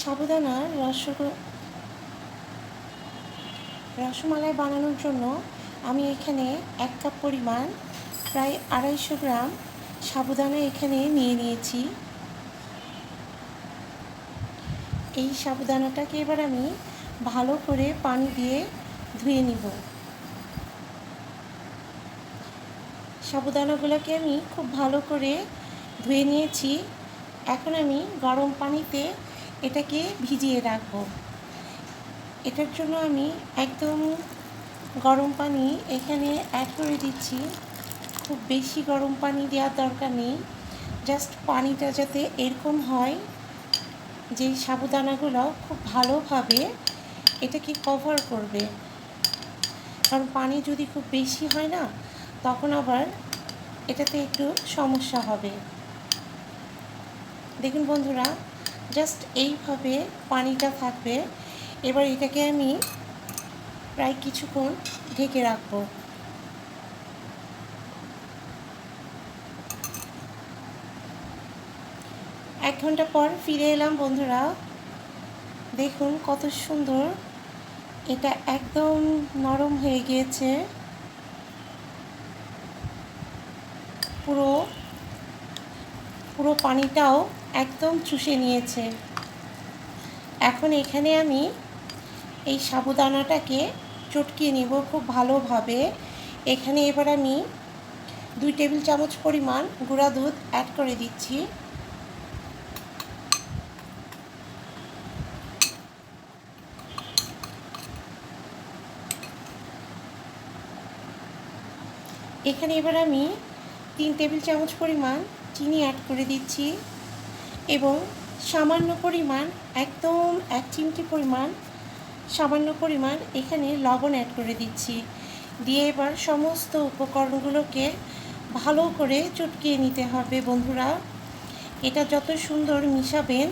সাবুদানার রসমালাই বানানোর জন্য আমি এখানে 1 কাপ পরিমাণ প্রায় 250 গ্রাম সাবুদানা এখানে নিয়ে নিয়েছি। এই সাবুদানাটাকে এবার আমি ভালো করে পানি দিয়ে ধুয়ে নিব। সাবুদানাগুলোকে আমি খুব ভালো করে ধুয়ে নিয়েছি। এখন আমি গরম পানিতে এটাকে ভিজিয়ে রাখব। এটার জন্য আমি একদম গরম পানি এখানে অ্যাড করে দিচ্ছি। খুব বেশি গরম পানি দেওয়ার দরকার নেই, জাস্ট পানিটা যাতে এরকম হয় যে সাবুদানাগুলো খুব ভালোভাবে এটাকে কভার করবে। কারণ পানি যদি খুব বেশি হয় না, তখন আবার এটাতে একটু সমস্যা হবে। দেখুন বন্ধুরা, জাস্ট এইভাবে পানিটা থাকবে। এবার এটাকে আমি প্রায় কিছুক্ষণ ঢেকে রাখবো। এক ঘন্টা পর ফিরে এলাম বন্ধুরা। দেখুন কত সুন্দর এটা একদম নরম হয়ে গিয়েছে। পুরো পানিটাও একদম চুষে নিয়েছে। এখন এখানে আমি এই সাবুদানাটাকে চটকিয়ে নেব খুব ভালোভাবে। এখানে এবার আমি 2 টেবিল চামচ পরিমাণ গুঁড়া দুধ অ্যাড করে দিচ্ছি। এখানে এবার আমি 3 টেবিল চামচ পরিমাণ চিনি অ্যাড করে দিচ্ছি এবং সামান্য পরিমাণ, একদম 1 চিমটি পরিমাণ সামান্য পরিমাণ এখানে লবণ অ্যাড করে দিচ্ছি। দিয়ে এবার সমস্ত উপকরণগুলোকে ভালো করে চটকিয়ে নিতে হবে বন্ধুরা। এটা যত সুন্দর মিশাবেন,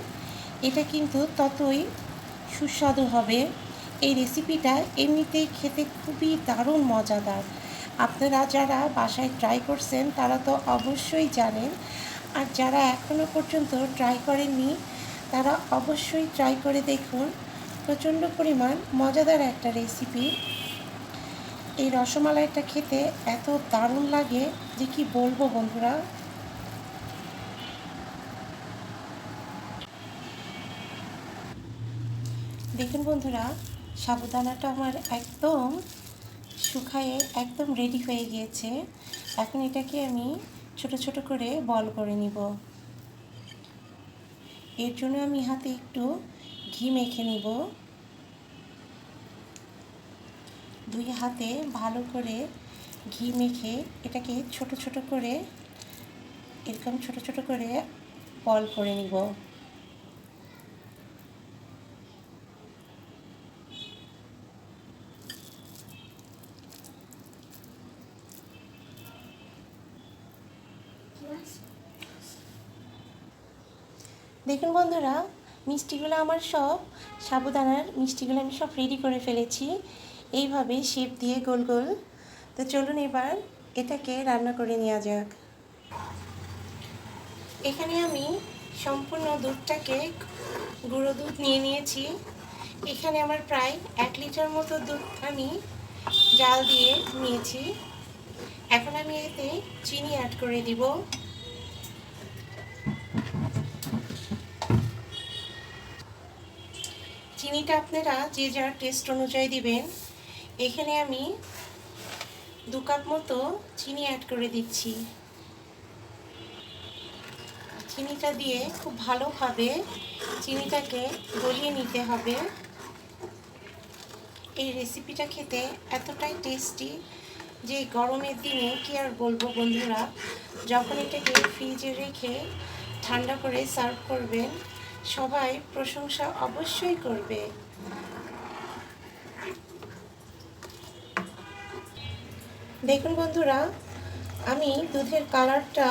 এটা কিন্তু ততই সুস্বাদু হবে। এই রেসিপিটা এমনিতেই খেতে খুবই দারুণ মজাদার। আপনারা যারা বাসায় ট্রাই করছেন তারা তো অবশ্যই জানেন, আর যারা এখনও পর্যন্ত ট্রাই করেননি তারা অবশ্যই ট্রাই করে দেখুন। প্রচণ্ড পরিমাণ মজাদার একটা রেসিপি। এই রসমালাইটা খেতে এত দারুণ লাগে যে কি বলবো বন্ধুরা। দেখুন বন্ধুরা, সাবুদানাটা আমার একদম শুকায়ে একদম রেডি হয়ে গিয়েছে। এখন এটাকে আমি ছোট ছোট করে বল করে নিব। এর জন্য আমি হাতে একটু ঘি মেখে নিব। 2 হাতে ভালো করে ঘি মেখে এটাকে ছোট ছোট করে এরকম ছোট ছোট করে বল করে নিব। দেখুন বন্ধুরা, মিষ্টিগুলো আমার সব সাবুদানার মিষ্টিগুলো আমি সব রেডি করে ফেলেছি এইভাবে শেপ দিয়ে গোল গোল। তো চলুন এবার এটাকে রান্না করে নেওয়া যাক। এখানে আমি সম্পূর্ণ দুধটাকে গুঁড়ো দুধ নিয়ে নিয়েছি। এখানে আমার প্রায় 1 লিটার মতো দুধ আমি জাল দিয়ে নিয়েছি। এখন আমি এতে চিনি অ্যাড করে দিব। চিনিটা আপনারা যে যার টেস্ট অনুযায়ী দিবেন। এখানে আমি 2 কাপ মতো চিনি অ্যাড করে দিচ্ছি। চিনিটা দিয়ে খুব ভালোভাবে চিনিটাকে গলিয়ে নিতে হবে। এই রেসিপিটা খেতে এতটাই টেস্টি যে গরমের দিনে কি আর বলবো বন্ধুরা, যখন এটাকে ফ্রিজে রেখে ঠান্ডা করে সার্ভ করবেন, সবাই প্রশংসা অবশ্যই করবে। দেখুন বন্ধুরা, আমি দুধের কালারটা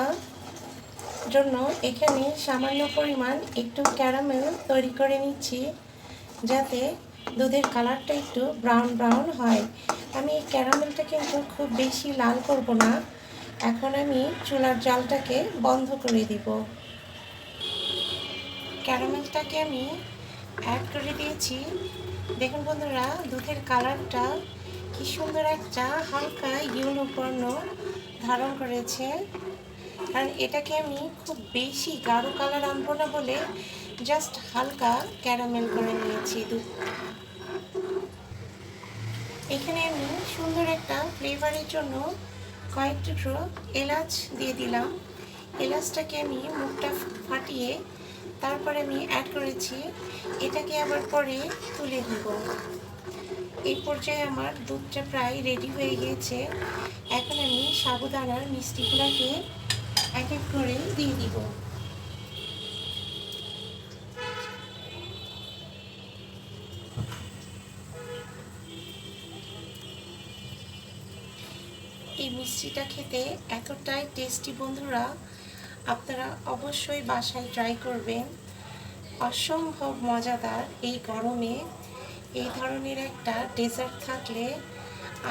জন্য এখানে সামান্য পরিমাণ একটু ক্যারামেল তৈরি করে নিচ্ছি, যাতে দুধের কালারটা একটু ব্রাউন ব্রাউন হয়। আমি এই ক্যারামেলটা কিন্তু খুব বেশি লাল করব না। এখন আমি চুলার জালটাকে বন্ধ করে দিব। ক্যারামেলটাকে আমি অ্যাড করে দিয়েছি। দেখুন বন্ধুরা, দুধের কালারটা কি সুন্দর একটা হালকা ইয়েলো বর্ণ ধারণ করেছে। কারণ এটাকে আমি খুব বেশি গাঢ় কালার আনবো না বলে জাস্ট হালকা ক্যারামেল করে নিয়েছি দুধ। এখানে আমি সুন্দর একটা ফ্লেভারের জন্য কয়েক টুকরো এলাচ দিয়ে দিলাম। এলাচটাকে আমি মুখটা ফাটিয়ে তারপরে আমি অ্যাড করেছি। এটাকে আবার পরে তুলে দিব। এই পর্যায়ে আমার দুধটা প্রায় রেডি হয়ে গিয়েছে। এখন আমি সাবুদানার মিষ্টিগুলোকে এক এক করে দিয়ে দিব। এই মিষ্টিটা খেতে এতটাই টেস্টি বন্ধুরা, আপনারা অবশ্যই বাসায় ট্রাই করবেন। অসম্ভব মজাদার। এই গরমে এই ধরনের একটা ডেজার্ট থাকলে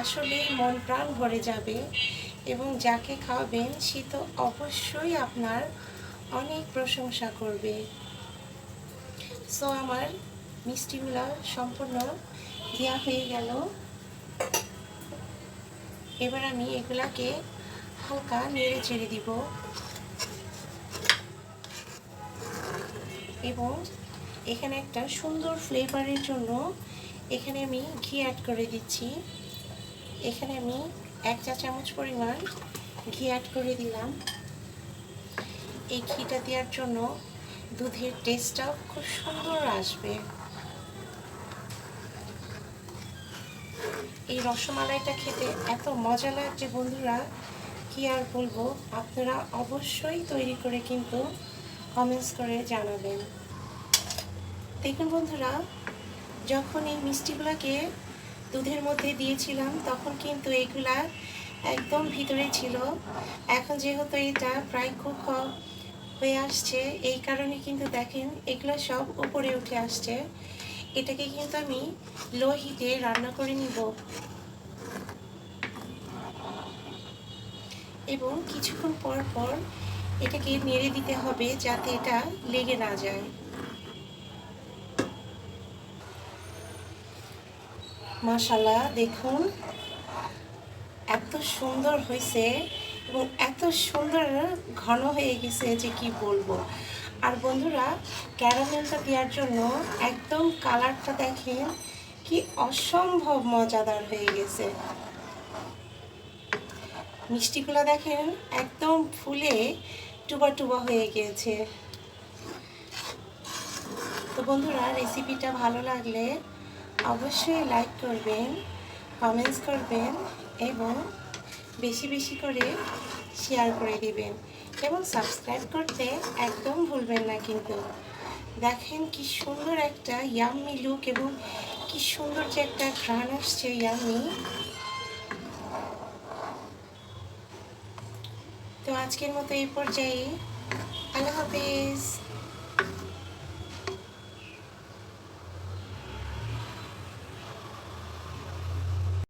আসলেই মন প্রাণ ভরে যাবে, এবং যাকে খাওয়াবেন সে তো অবশ্যই আপনার অনেক প্রশংসা করবে। সো আমার মিষ্টিগুলো সম্পূর্ণ দেওয়া হয়ে গেল। এবার আমি এগুলাকে হালকা নেড়ে চেড়ে দিব এবং এখানে একটা সুন্দর ফ্লেভারের জন্য এখানে আমি ঘি অ্যাড করে দিচ্ছি। এখানে আমি 1 চা চামচ পরিমাণ ঘি অ্যাড করে দিলাম। এই ঘিটা দেওয়ার জন্য দুধের টেস্টটাও খুব সুন্দর আসবে। এই রসমালাইটা খেতে এত মজা লাগছে বন্ধুরা, কি আর বলবো। আপনারা অবশ্যই তৈরি করে কিন্তু কমেন্টস করে জানাবেন। দেখুন বন্ধুরা, যখন এই মিষ্টিগুলোকে দুধের মধ্যে দিয়েছিলাম তখন কিন্তু এগুলা একদম ভিতরে ছিল। এখন যেহেতু এটা প্রায় কুক হয়ে আসছে, এই কারণে কিন্তু দেখেন এগুলো সব উপরে উঠে আসছে। এটাকে কিন্তু আমি লো হিটে রান্না করে নিব এবং কিছুক্ষণ পর পর এটাকে নেড়ে দিতে হবে যাতে এটা লেগে না যায়। মাশাআল্লাহ, দেখুন এত সুন্দর হয়েছে এবং এত সুন্দর ঘন হয়ে গেছে যে কি বলবো। আর বন্ধুরা, ক্যারামেলটা দেওয়ার জন্য একদম কালারটা দেখেন কি অসম্ভব মজাদার হয়ে গেছে। মিষ্টিগুলো দেখেন একদম ফুলে টুবা টুবা হয়ে গিয়েছে। তো বন্ধুরা, রেসিপিটা ভালো লাগলে অবশ্যই লাইক করবেন, কমেন্টস করবেন এবং বেশি বেশি করে শেয়ার করে দিবেন এবং সাবস্ক্রাইব করতে একদম ভুলবেন না কিন্তু। দেখেন কি সুন্দর একটা ইয়াম্মি লুক এবং কি সুন্দর যে একটা ঘ্রাণ আসছে ইয়াম্মি। তো আজকের মতো এই পর্যায়ে আল্লাহ হাফেজ।